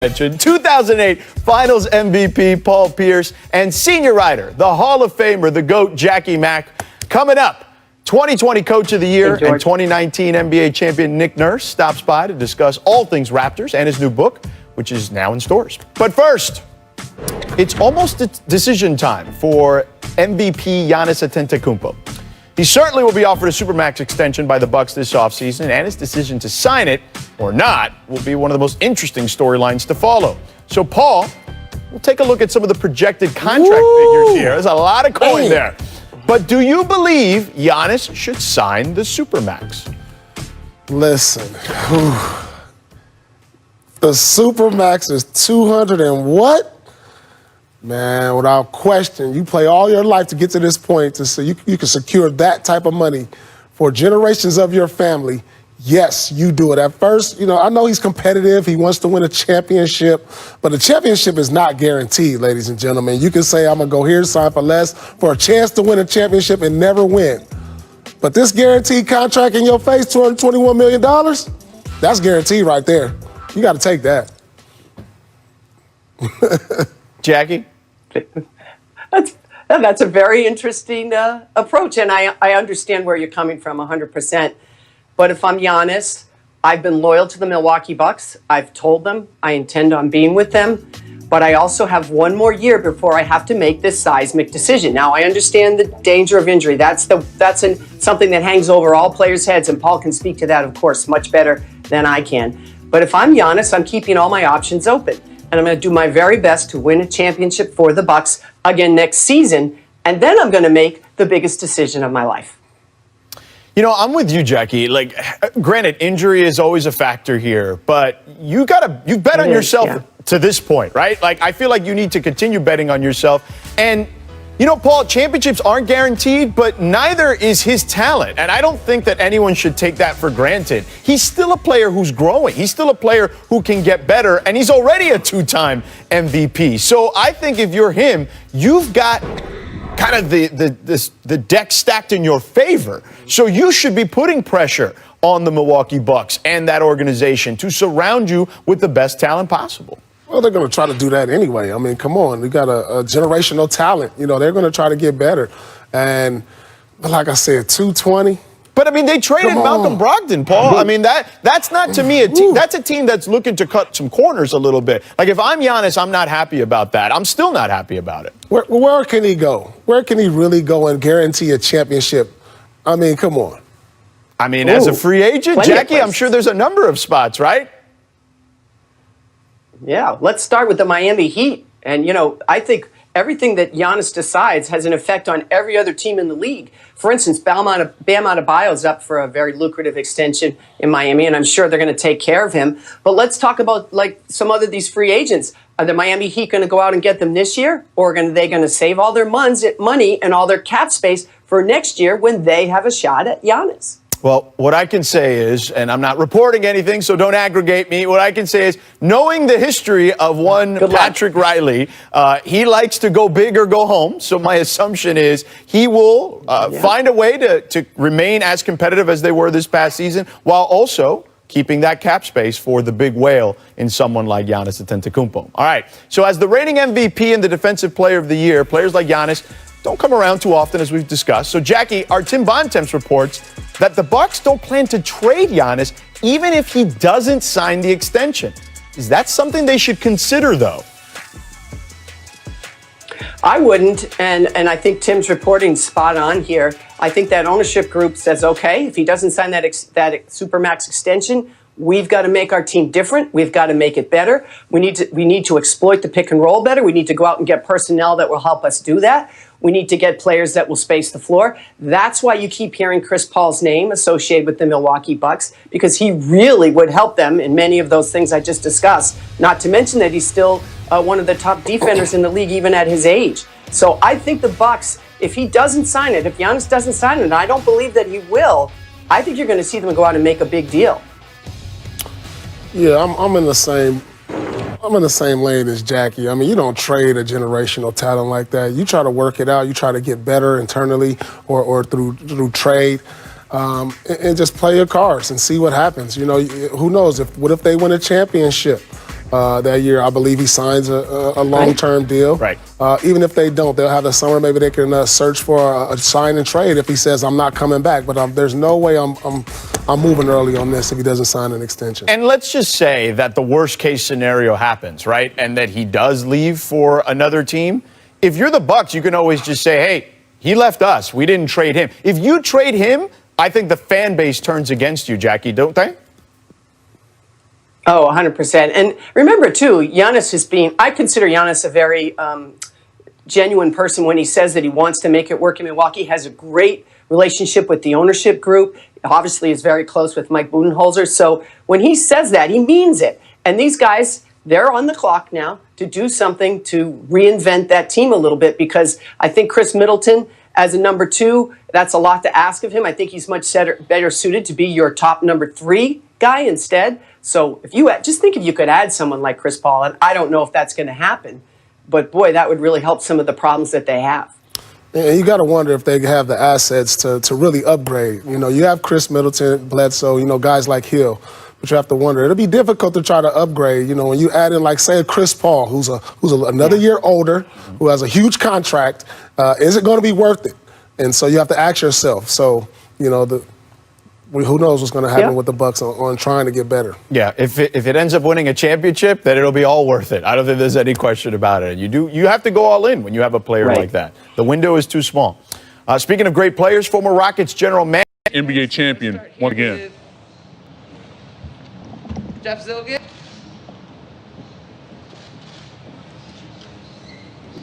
2008 Finals MVP Paul Pierce and senior writer, the Hall of Famer, the GOAT, Jackie Mack. Coming up, 2020 Coach of the Year and 2019 NBA champion Nick Nurse stops by to discuss all things Raptors and his new book, which is now in stores. But first, it's almost decision time for MVP Giannis Antetokounmpo. He certainly will be offered a Supermax extension by the Bucks this offseason, and his decision to sign it or not will be one of the most interesting storylines to follow. So, Paul, we'll take a look at some of the projected contract figures here. There's a lot of coin there. But do you believe Giannis should sign the Supermax? Listen, the Supermax is 200 and what? Man, without question, you play all your life to get to this point to say you can secure that type of money for generations of your family. Yes, you do it. At first, I know he's competitive. He wants to win a championship, but a championship is not guaranteed, ladies and gentlemen. You can say, I'm going to go here, sign for less, for a chance to win a championship and never win. But this guaranteed contract in your face, $221 million, that's guaranteed right there. You got to take that. Jackie? That's a very interesting approach, and I understand where you're coming from 100%. But if I'm Giannis, I've been loyal to the Milwaukee Bucks. I've told them I intend on being with them, but I also have one more year before I have to make this seismic decision. Now, I understand the danger of injury. That's something that hangs over all players' heads, and Paul can speak to that, of course, much better than I can. But if I'm Giannis, I'm keeping all my options open. And I'm going to do my very best to win a championship for the Bucks again next season, and then I'm going to make the biggest decision of my life. I'm with you, Jackie. Granted, injury is always a factor here, but you bet on yourself to this point, right? I feel like you need to continue betting on yourself. And Paul, championships aren't guaranteed, but neither is his talent. And I don't think that anyone should take that for granted. He's still a player who's growing. He's still a player who can get better, and he's already a two-time MVP. So I think if you're him, you've got kind of the deck stacked in your favor. So you should be putting pressure on the Milwaukee Bucks and that organization to surround you with the best talent possible. Well, they're going to try to do that anyway. I mean, come on. We got a generational talent. They're going to try to get better. And like I said, 220. But, they traded Malcolm Brogdon, Paul. That's not, to me, a team. That's a team that's looking to cut some corners a little bit. If I'm Giannis, I'm not happy about that. I'm still not happy about it. Where can he go? Where can he really go and guarantee a championship? Come on. As a free agent, Jackie, I'm sure there's a number of spots, right? Yeah, let's start with the Miami Heat. And, I think everything that Giannis decides has an effect on every other team in the league. For instance, Bam Adebayo is up for a very lucrative extension in Miami, and I'm sure they're going to take care of him. But let's talk about some other these free agents. Are the Miami Heat going to go out and get them this year, or are they going to save all their money and all their cap space for next year when they have a shot at Giannis? Well, what I can say is, and I'm not reporting anything, so don't aggregate me. What I can say is, knowing the history of one Patrick Riley, he likes to go big or go home. So my assumption is he will find a way to remain as competitive as they were this past season, while also keeping that cap space for the big whale in someone like Giannis Antetokounmpo. All right, so as the reigning MVP and the Defensive Player of the Year, players like Giannis don't come around too often, as we've discussed. So, Jackie, our Tim Bontemps reports that the Bucks don't plan to trade Giannis even if he doesn't sign the extension. Is that something they should consider, though? I wouldn't, and I think Tim's reporting spot on here. I think that ownership group says, okay, if he doesn't sign that Supermax extension, we've got to make our team different. We've got to make it better. We need to exploit the pick and roll better. We need to go out and get personnel that will help us do that. We need to get players that will space the floor. That's why you keep hearing Chris Paul's name associated with the Milwaukee Bucks, because he really would help them in many of those things I just discussed. Not to mention that he's still one of the top defenders in the league, even at his age. So I think the Bucks, if he doesn't sign it, if Giannis doesn't sign it, and I don't believe that he will, I think you're going to see them go out and make a big deal. Yeah, I'm in the same lane as Jackie. You don't trade a generational talent like that. You try to work it out. You try to get better internally or through trade. and just play your cards and see what happens. You know, who knows? What if they win a championship? that year. I believe he signs a long-term deal. Right. Even if they don't, they'll have the summer. Maybe they can search for a sign and trade if he says, I'm not coming back. But there's no way I'm moving early on this if he doesn't sign an extension. And let's just say that the worst case scenario happens, right? And that he does leave for another team. If you're the Bucks, you can always just say, hey, he left us. We didn't trade him. If you trade him, I think the fan base turns against you, Jackie, don't they? Oh, 100%. And remember, too, Giannis I consider Giannis a very genuine person when he says that he wants to make it work in Milwaukee. He has a great relationship with the ownership group. Obviously, is very close with Mike Budenholzer. So when he says that, he means it. And these guys, they're on the clock now to do something to reinvent that team a little bit, because I think Chris Middleton, as a number 2, that's a lot to ask of him. I think he's much better suited to be your top number 3 guy instead. So if you just think if you could add someone like Chris Paul, and I don't know if that's going to happen, but boy, that would really help some of the problems that they have. And you got to wonder if they have the assets to really upgrade. You know, you have Chris Middleton, Bledsoe, you know, guys like Hill. But you have to wonder, it'll be difficult to try to upgrade. You know, when you add in, like, say, Chris Paul, who's another year older, who has a huge contract, is it going to be worth it? And so you have to ask yourself. So, you know, who knows what's going to happen with the Bucks on trying to get better. Yeah, if it ends up winning a championship, then it'll be all worth it. I don't think there's any question about it. You have to go all in when you have a player like that. The window is too small. Speaking of great players, former Rockets general manager, NBA champion once again. Jeff Zilgit.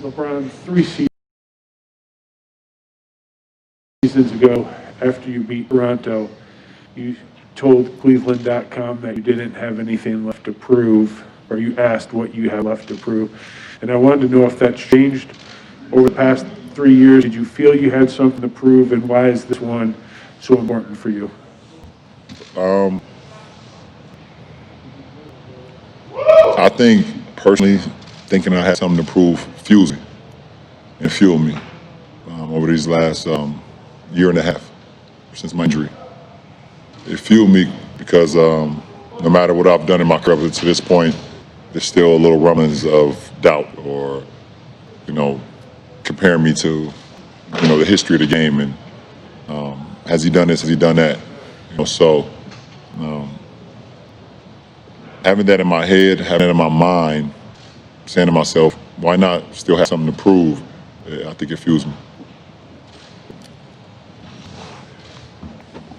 LeBron, 3 seasons ago, after you beat Toronto, you told Cleveland.com that you didn't have anything left to prove, or you asked what you had left to prove. And I wanted to know if that's changed over the past 3 years. Did you feel you had something to prove, and why is this one so important for you? I think, personally, thinking I had something to prove fuels me and fueled me over these last year and a half since my injury. It fueled me because no matter what I've done in my career to this point, there's still a little rumblings of doubt or, you know, comparing me to, you know, the history of the game and has he done this, has he done that? You know, so having that in my head, having it in my mind, saying to myself, why not still have something to prove? I think it fuels me.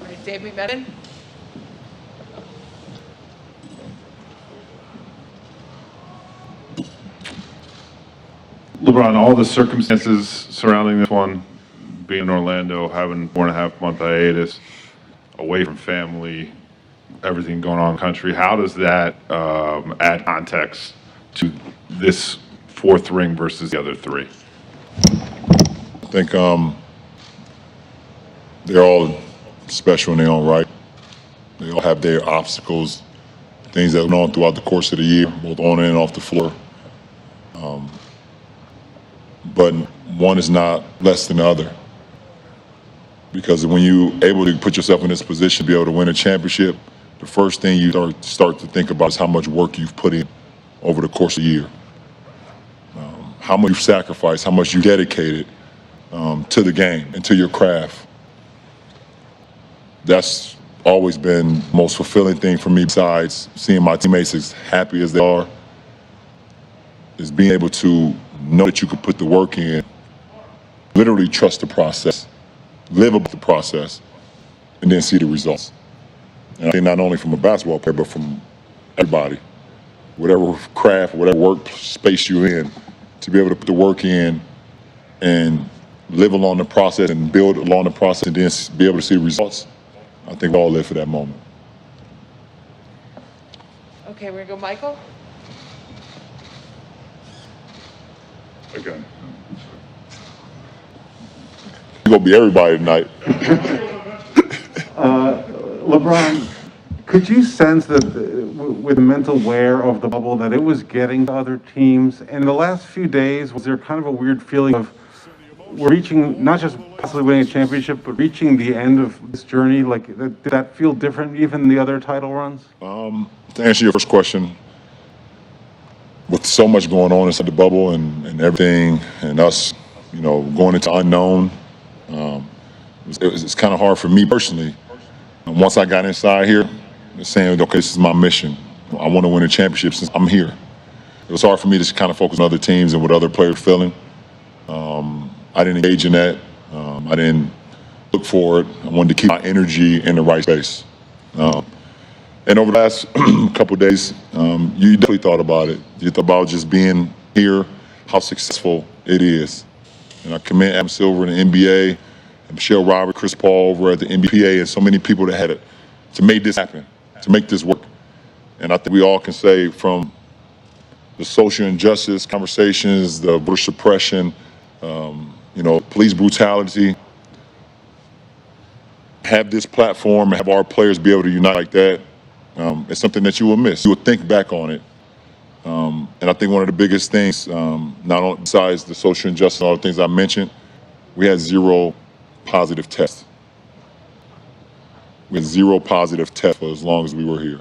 All right, Dave McMenamin. LeBron, all the circumstances surrounding this one, being in Orlando, having 4.5-month hiatus, away from family, everything going on in the country, how does that add context to this 4th ring versus the other 3? I think they're all special in their own right. They all have their obstacles, things that went on throughout the course of the year, both on and off the floor. But one is not less than the other. Because when you're able to put yourself in this position to be able to win a championship, the first thing you start to think about is how much work you've put in over the course of the year. How much you've sacrificed, how much you dedicated to the game and to your craft. That's always been the most fulfilling thing for me, besides seeing my teammates as happy as they are, is being able to know that you could put the work in, literally trust the process, live up the process, and then see the results. And I think not only from a basketball player, but from everybody, whatever craft, whatever work space you're in, to be able to put the work in and live along the process and build along the process and then be able to see the results. I think we all live for that moment. Okay, we're gonna go Michael. Okay. You're gonna be everybody tonight. LeBron, could you sense that with the mental wear of the bubble that it was getting to other teams? And in the last few days, was there kind of a weird feeling of we're reaching, not just possibly winning a championship, but reaching the end of this journey? Like, did that feel different even than the other title runs? To answer your first question, so much going on inside the bubble and everything, and us, going into unknown. It's kind of hard for me personally. Once I got inside here, saying, okay, this is my mission. I want to win a championship since I'm here. It was hard for me to kind of focus on other teams and what other players were feeling. I didn't engage in that. I didn't look for it. I wanted to keep my energy in the right space. And over the last couple of days, you definitely thought about it. You thought about just being here, how successful it is. And I commend Adam Silver in the NBA, and Michelle Robert, Chris Paul over at the NBPA, and so many people that had it to make this happen, to make this work. And I think we all can say, from the social injustice conversations, the voter suppression, police brutality, have this platform and have our players be able to unite like that, it's something that you will miss. You will think back on it. And I think one of the biggest things, not only besides the social injustice and all the things I mentioned, we had 0 positive tests. We had 0 positive tests for as long as we were here.